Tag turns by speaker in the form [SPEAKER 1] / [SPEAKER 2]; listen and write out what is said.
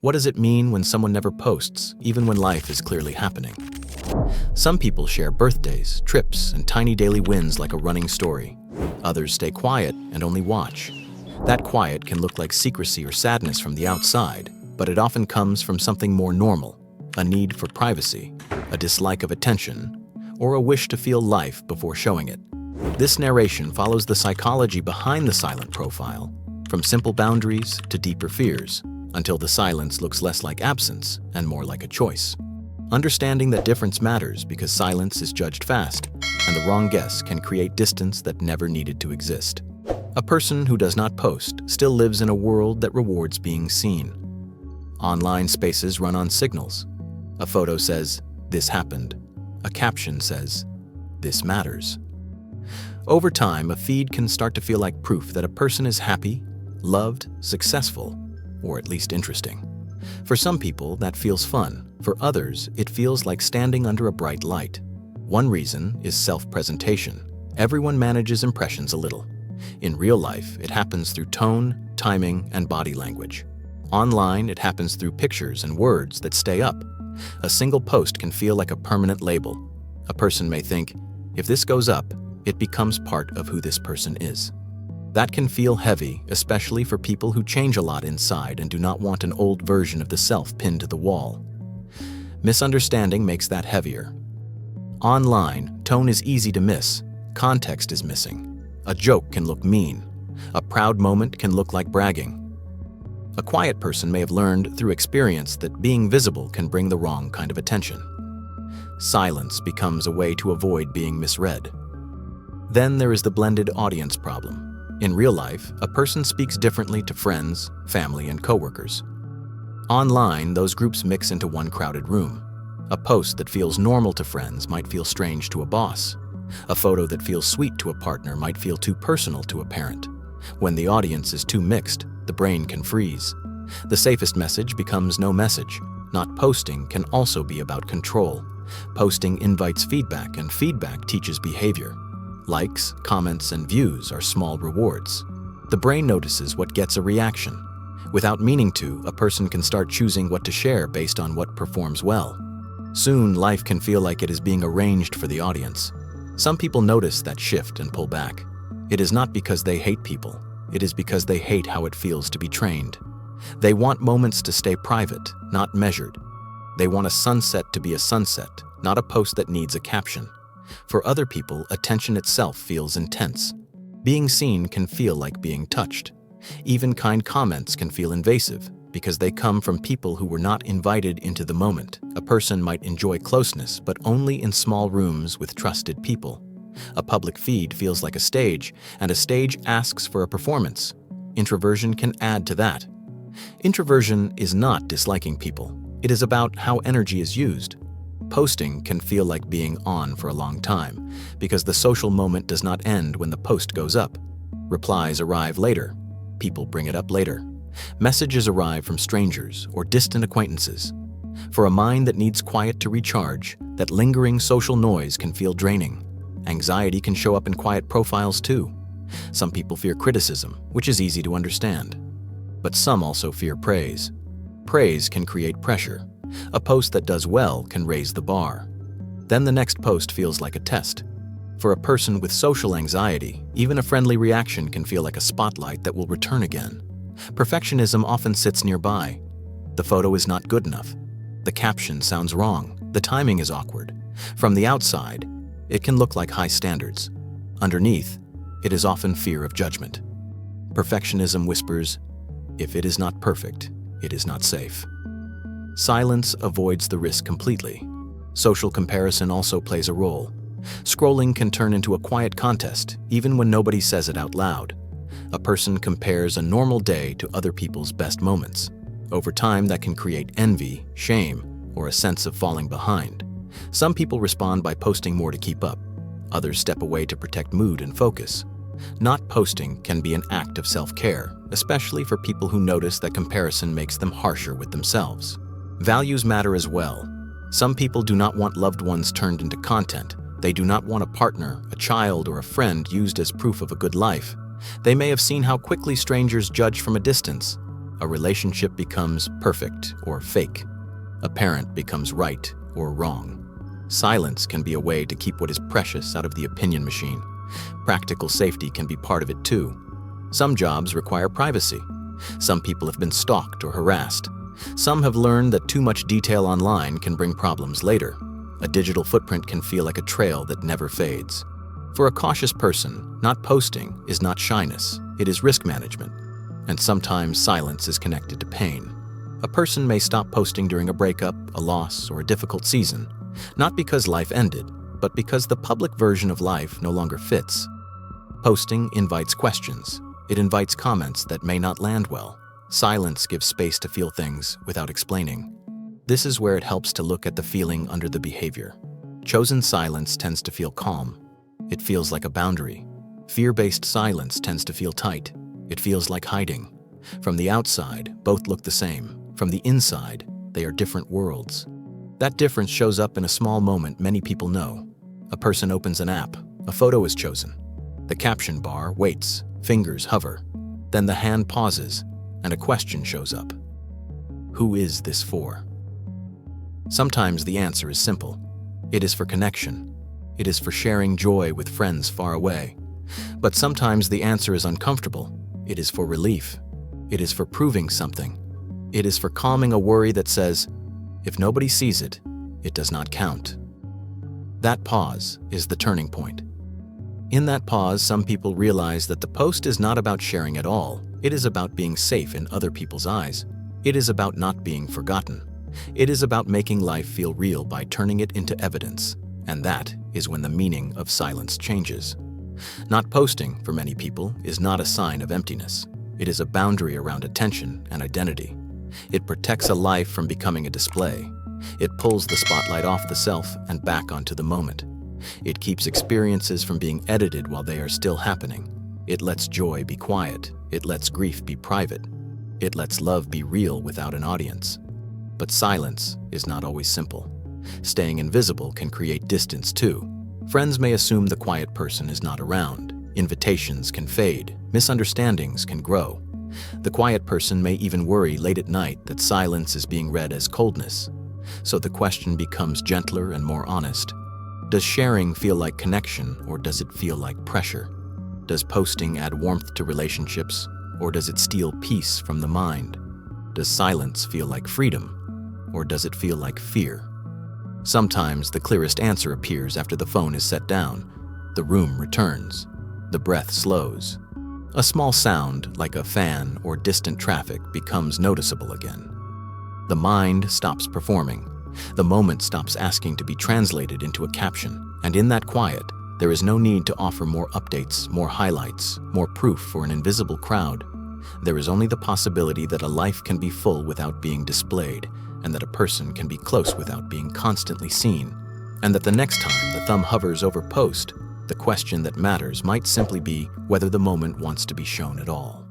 [SPEAKER 1] What does it mean when someone never posts, even when life is clearly happening? Some people share birthdays, trips, and tiny daily wins like a running story. Others stay quiet and only watch. That quiet can look like secrecy or sadness from the outside, but it often comes from something more normal: a need for privacy, a dislike of attention, or a wish to feel life before showing it. This narration follows the psychology behind the silent profile, from simple boundaries to deeper fears, until the silence looks less like absence and more like a choice. Understanding that difference matters because silence is judged fast, and the wrong guess can create distance that never needed to exist. A person who does not post still lives in a world that rewards being seen. Online spaces run on signals. A photo says, "This happened." A caption says, "This matters." Over time, a feed can start to feel like proof that a person is happy, loved, successful, or at least interesting. For some people, that feels fun. For others, it feels like standing under a bright light. One reason is self-presentation. Everyone manages impressions a little. In real life, it happens through tone, timing, and body language. Online, it happens through pictures and words that stay up. A single post can feel like a permanent label. A person may think, if this goes up, it becomes part of who this person is. That can feel heavy, especially for people who change a lot inside and do not want an old version of the self pinned to the wall. Misunderstanding makes that heavier. Online, tone is easy to miss. Context is missing. A joke can look mean. A proud moment can look like bragging. A quiet person may have learned through experience that being visible can bring the wrong kind of attention. Silence becomes a way to avoid being misread. Then there is the blended audience problem. In real life, a person speaks differently to friends, family, and coworkers. Online, those groups mix into one crowded room. A post that feels normal to friends might feel strange to a boss. A photo that feels sweet to a partner might feel too personal to a parent. When the audience is too mixed, the brain can freeze. The safest message becomes no message. Not posting can also be about control. Posting invites feedback, and feedback teaches behavior. Likes, comments, and views are small rewards. The brain notices what gets a reaction. Without meaning to, a person can start choosing what to share based on what performs well. Soon, life can feel like it is being arranged for the audience. Some people notice that shift and pull back. It is not because they hate people. It is because they hate how it feels to be trained. They want moments to stay private, not measured. They want a sunset to be a sunset, not a post that needs a caption. For other people, attention itself feels intense. Being seen can feel like being touched. Even kind comments can feel invasive because they come from people who were not invited into the moment. A person might enjoy closeness, but only in small rooms with trusted people. A public feed feels like a stage, and a stage asks for a performance. Introversion can add to that. Introversion is not disliking people. It is about how energy is used. Posting can feel like being on for a long time because the social moment does not end when the post goes up. Replies arrive later. People bring it up later. Messages arrive from strangers or distant acquaintances. For a mind that needs quiet to recharge, that lingering social noise can feel draining. Anxiety can show up in quiet profiles too. Some people fear criticism, which is easy to understand. But some also fear praise. Praise can create pressure. A post that does well can raise the bar. Then the next post feels like a test. For a person with social anxiety, even a friendly reaction can feel like a spotlight that will return again. Perfectionism often sits nearby. The photo is not good enough. The caption sounds wrong. The timing is awkward. From the outside, it can look like high standards. Underneath, it is often fear of judgment. Perfectionism whispers, if it is not perfect, it is not safe. Silence avoids the risk completely. Social comparison also plays a role. Scrolling can turn into a quiet contest, even when nobody says it out loud. A person compares a normal day to other people's best moments. Over time, that can create envy, shame, or a sense of falling behind. Some people respond by posting more to keep up. Others step away to protect mood and focus. Not posting can be an act of self-care, especially for people who notice that comparison makes them harsher with themselves. Values matter as well. Some people do not want loved ones turned into content. They do not want a partner, a child, or a friend used as proof of a good life. They may have seen how quickly strangers judge from a distance. A relationship becomes perfect or fake. A parent becomes right or wrong. Silence can be a way to keep what is precious out of the opinion machine. Practical safety can be part of it too. Some jobs require privacy. Some people have been stalked or harassed. Some have learned that too much detail online can bring problems later. A digital footprint can feel like a trail that never fades. For a cautious person, not posting is not shyness, it is risk management. And sometimes silence is connected to pain. A person may stop posting during a breakup, a loss, or a difficult season, not because life ended, but because the public version of life no longer fits. Posting invites questions. It invites comments that may not land well. Silence gives space to feel things without explaining. This is where it helps to look at the feeling under the behavior. Chosen silence tends to feel calm. It feels like a boundary. Fear-based silence tends to feel tight. It feels like hiding. From the outside, both look the same. From the inside, they are different worlds. That difference shows up in a small moment many people know. A person opens an app, a photo is chosen. The caption bar waits, fingers hover. Then the hand pauses, and a question shows up. Who is this for? Sometimes the answer is simple. It is for connection. It is for sharing joy with friends far away. But sometimes the answer is uncomfortable. It is for relief. It is for proving something. It is for calming a worry that says, if nobody sees it, it does not count. That pause is the turning point. In that pause, some people realize that the post is not about sharing at all. It is about being safe in other people's eyes. It is about not being forgotten. It is about making life feel real by turning it into evidence. And that is when the meaning of silence changes. Not posting, for many people, is not a sign of emptiness. It is a boundary around attention and identity. It protects a life from becoming a display. It pulls the spotlight off the self and back onto the moment. It keeps experiences from being edited while they are still happening. It lets joy be quiet. It lets grief be private. It lets love be real without an audience. But silence is not always simple. Staying invisible can create distance too. Friends may assume the quiet person is not around. Invitations can fade. Misunderstandings can grow. The quiet person may even worry late at night that silence is being read as coldness. So the question becomes gentler and more honest. Does sharing feel like connection, or does it feel like pressure? Does posting add warmth to relationships, or does it steal peace from the mind? Does silence feel like freedom, or does it feel like fear? Sometimes the clearest answer appears after the phone is set down. The room returns. The breath slows. A small sound, like a fan or distant traffic, becomes noticeable again. The mind stops performing. The moment stops asking to be translated into a caption. And in that quiet, there is no need to offer more updates, more highlights, more proof for an invisible crowd. There is only the possibility that a life can be full without being displayed, and that a person can be close without being constantly seen. And that the next time the thumb hovers over post, the question that matters might simply be whether the moment wants to be shown at all.